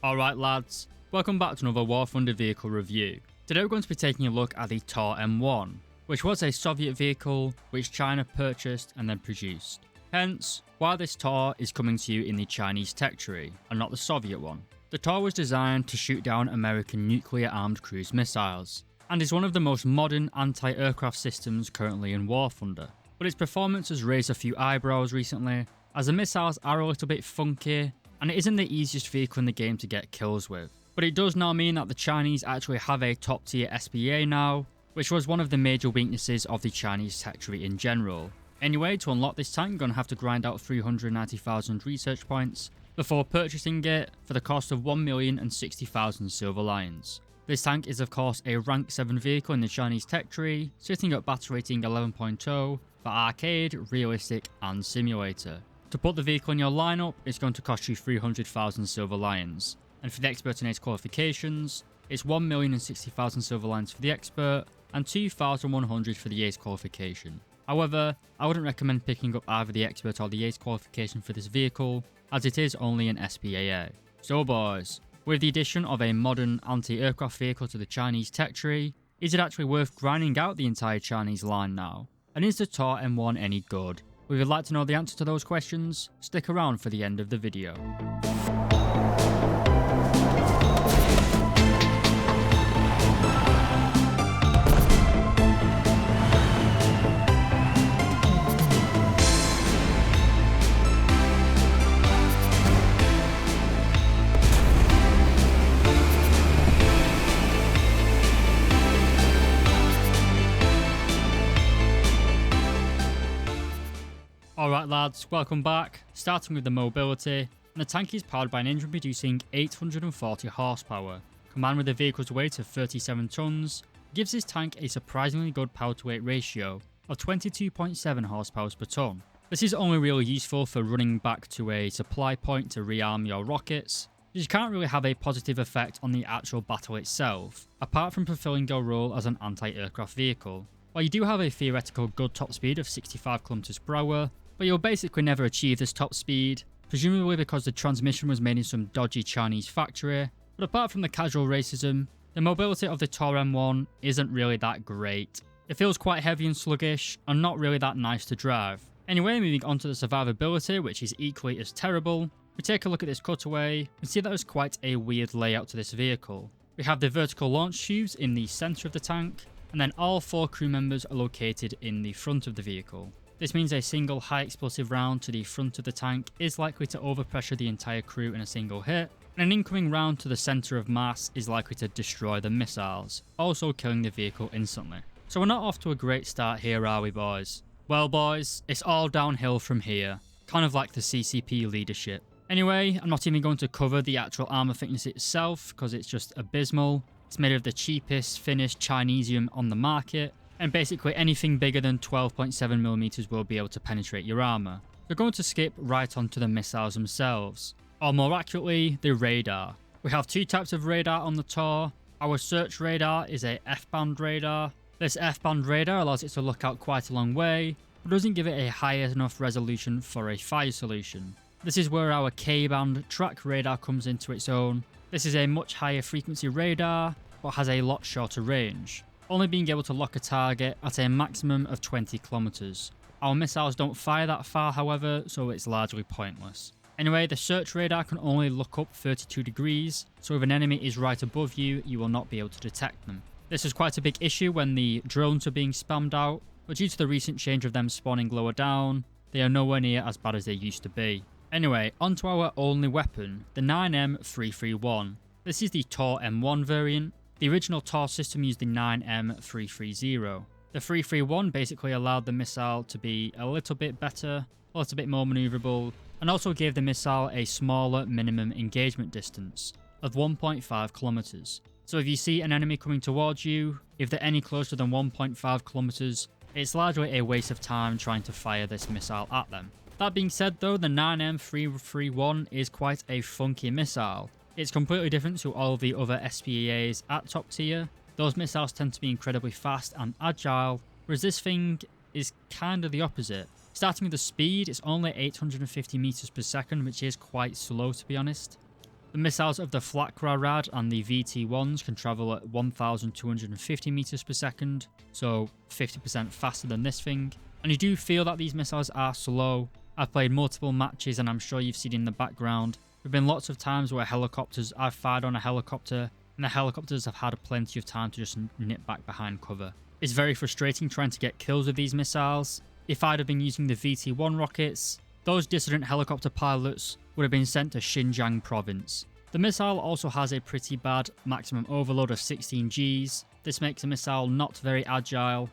Alright lads, welcome back to another War Thunder vehicle review. Today we're going to be taking a look at the Tor-M1, which was a Soviet vehicle which China purchased and then produced. Hence, why this Tor is coming to you in the Chinese tech tree and not the Soviet one. The Tor was designed to shoot down American nuclear-armed cruise missiles, and is one of the most modern anti-aircraft systems currently in War Thunder. But its performance has raised a few eyebrows recently, as the missiles are a little bit funky, and it isn't the easiest vehicle in the game to get kills with. But it does now mean that the Chinese actually have a top tier SPA now, which was one of the major weaknesses of the Chinese tech tree in general. Anyway, to unlock this tank, you're going to have to grind out 390,000 research points before purchasing it for the cost of 1,060,000 silver lions. This tank is of course a rank 7 vehicle in the Chinese tech tree, sitting at battle rating 11.0 for arcade, realistic and simulator. To put the vehicle in your lineup, it's going to cost you 300,000 silver lions, and for the expert and ace qualifications, it's 1,060,000 silver lions for the expert and 2,100 for the ace qualification. However, I wouldn't recommend picking up either the expert or the ace qualification for this vehicle, as it is only an SPAA. So boys, with the addition of a modern anti-aircraft vehicle to the Chinese tech tree, is it actually worth grinding out the entire Chinese line now? And is the Tor-M1 any good? If you'd like to know the answer to those questions, stick around for the end of the video. Alright lads, welcome back. Starting with the mobility, and the tank is powered by an engine producing 840 horsepower. Combined with the vehicle's weight of 37 tons, gives this tank a surprisingly good power to weight ratio of 22.7 horsepower per ton. This is only really useful for running back to a supply point to rearm your rockets, as you can't really have a positive effect on the actual battle itself, apart from fulfilling your role as an anti-aircraft vehicle. While you do have a theoretical good top speed of 65 km per hour, but you'll basically never achieve this top speed, presumably because the transmission was made in some dodgy Chinese factory. But apart from the casual racism, the mobility of the Tor-M1 isn't really that great. It feels quite heavy and sluggish, and not really that nice to drive. Anyway, moving on to the survivability, which is equally as terrible, we take a look at this cutaway and see that there's quite a weird layout to this vehicle. We have the vertical launch tubes in the centre of the tank, and then all 4 crew members are located in the front of the vehicle. This means a single high explosive round to the front of the tank is likely to overpressure the entire crew in a single hit, and an incoming round to the centre of mass is likely to destroy the missiles, also killing the vehicle instantly. So we're not off to a great start here, are we boys? Well boys, it's all downhill from here, kind of like the CCP leadership. Anyway, I'm not even going to cover the actual armour thickness itself, because it's just abysmal. It's made of the cheapest finished Chinesium on the market, and basically anything bigger than 12.7mm will be able to penetrate your armour. We're going to skip right onto the missiles themselves, or more accurately, the radar. We have 2 types of radar on the Tor. Our search radar is a F-band radar. This F-band radar allows it to look out quite a long way, but doesn't give it a high enough resolution for a fire solution. This is where our K-band track radar comes into its own. This is a much higher frequency radar, but has a lot shorter range, only being able to lock a target at a maximum of 20 kilometers. Our missiles don't fire that far however, so it's largely pointless. Anyway, the search radar can only look up 32 degrees, so if an enemy is right above you, you will not be able to detect them. This is quite a big issue when the drones are being spammed out, but due to the recent change of them spawning lower down, they are nowhere near as bad as they used to be. Anyway, onto our only weapon, the 9M331. This is the Tor-M1 variant. The original Tor system used the 9M330. The 331 basically allowed the missile to be a little bit better, a little bit more maneuverable, and also gave the missile a smaller minimum engagement distance of 1.5 kilometers. So if you see an enemy coming towards you, if they're any closer than 1.5 kilometers, it's largely a waste of time trying to fire this missile at them. That being said though, the 9M331 is quite a funky missile. It's completely different to all of the other SPAAs at top tier. Those missiles tend to be incredibly fast and agile, whereas this thing is kind of the opposite. Starting with the speed, it's only 850 meters per second, which is quite slow to be honest. The missiles of the Flak-Ra-Rad and the VT-1s can travel at 1,250 meters per second, so 50% faster than this thing. And you do feel that these missiles are slow. I've played multiple matches and I'm sure you've seen in the background. There have been lots of times where I've fired on a helicopter and the helicopters have had plenty of time to just nip back behind cover. It's very frustrating trying to get kills with these missiles. If I'd have been using the VT-1 rockets, those dissident helicopter pilots would have been sent to Xinjiang province. The missile also has a pretty bad maximum overload of 16 Gs. This makes the missile not very agile.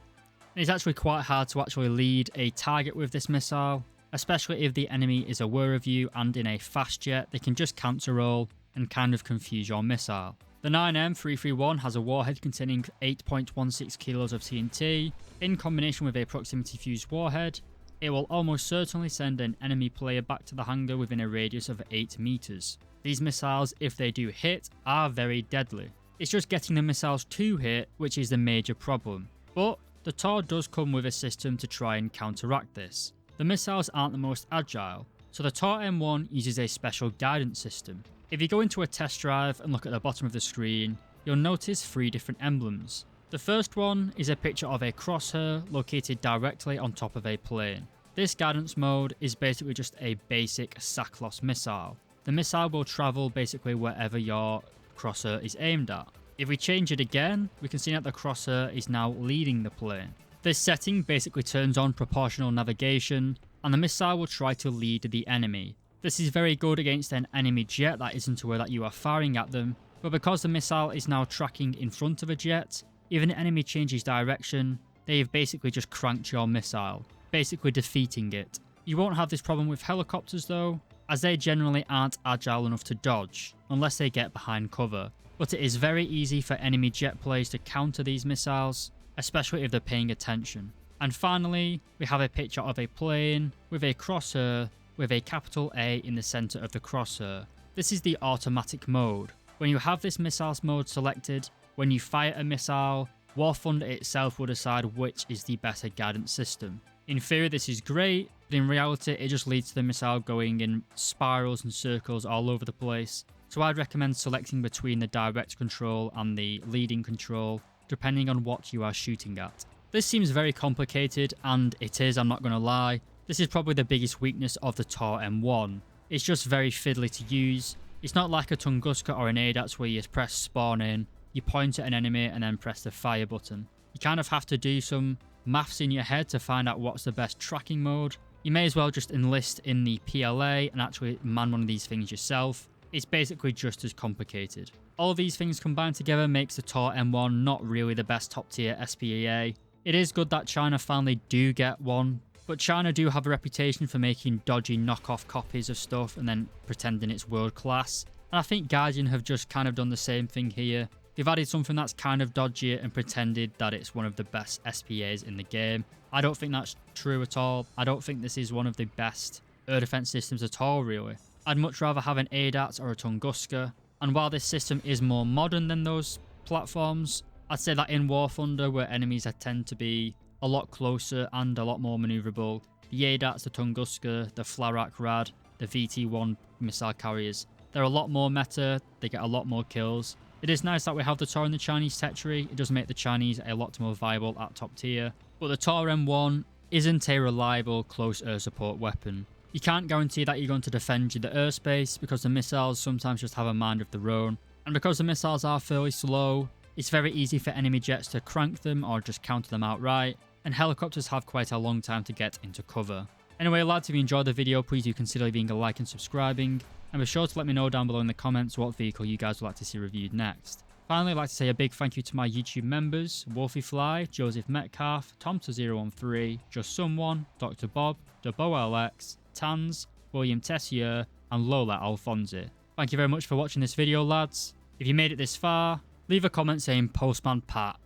And it's actually quite hard to actually lead a target with this missile, especially if the enemy is aware of you and in a fast jet. They can just counter roll and kind of confuse your missile. The 9M331 has a warhead containing 8.16 kilos of TNT. In combination with a proximity fused warhead, it will almost certainly send an enemy player back to the hangar within a radius of 8 meters. These missiles, if they do hit, are very deadly. It's just getting the missiles to hit which is the major problem. But the Tor does come with a system to try and counteract this. The missiles aren't the most agile, so the Tor-M1 uses a special guidance system. If you go into a test drive and look at the bottom of the screen, you'll notice 3 different emblems. The first one is a picture of a crosshair located directly on top of a plane. This guidance mode is basically just a basic SAKO missile. The missile will travel basically wherever your crosshair is aimed at. If we change it again, we can see that the crosshair is now leading the plane. This setting basically turns on proportional navigation, and the missile will try to lead the enemy. This is very good against an enemy jet that isn't aware that you are firing at them, but because the missile is now tracking in front of a jet, if an enemy changes direction, they have basically just cranked your missile, basically defeating it. You won't have this problem with helicopters though, as they generally aren't agile enough to dodge, unless they get behind cover. But it is very easy for enemy jet players to counter these missiles, especially if they're paying attention. And finally, we have a picture of a plane with a crosshair with a capital A in the center of the crosshair. This is the automatic mode. When you have this missiles mode selected, when you fire a missile, War Thunder itself will decide which is the better guidance system. In theory this is great, but in reality it just leads to the missile going in spirals and circles all over the place. So I'd recommend selecting between the direct control and the leading control, depending on what you are shooting at. This seems very complicated, and it is, I'm not going to lie. This is probably the biggest weakness of the Tor-M1. It's just very fiddly to use. It's not like a Tunguska or an ADATS where you press spawn in, you point at an enemy and then press the fire button. You kind of have to do some maths in your head to find out what's the best tracking mode. You may as well just enlist in the PLA and actually man one of these things yourself. It's basically just as complicated. All these things combined together makes the Tor-M1 not really the best top tier SPEA. It is good that China finally do get one, but China do have a reputation for making dodgy knockoff copies of stuff and then pretending it's world class. And I think Guardian have just kind of done the same thing here. They've added something that's kind of dodgy and pretended that it's one of the best SPAs in the game. I don't think that's true at all. I don't think this is one of the best air defense systems at all, really. I'd much rather have an ADATS or a Tunguska. And while this system is more modern than those platforms, I'd say that in War Thunder, where enemies tend to be a lot closer and a lot more maneuverable, the ADATS, the Tunguska, the Flak-Rad, the VT-1 missile carriers, they're a lot more meta, they get a lot more kills. It is nice that we have the Tor in the Chinese territory. It does make the Chinese a lot more viable at top tier. But the Tor-M1 isn't a reliable close air support weapon. You can't guarantee that you're going to defend the airspace because the missiles sometimes just have a mind of their own. And because the missiles are fairly slow, it's very easy for enemy jets to crank them or just counter them outright. And helicopters have quite a long time to get into cover. Anyway lads, if you enjoyed the video, please do consider leaving a like and subscribing. And be sure to let me know down below in the comments what vehicle you guys would like to see reviewed next. Finally, I'd like to say a big thank you to my YouTube members, Wolfie Fly, Joseph Metcalf, Tom213, Just Someone, Dr. Bob, DubOLX, Tans, William Tessier, and Lola Alfonsi. Thank you very much for watching this video, lads. If you made it this far, leave a comment saying Postman Pat,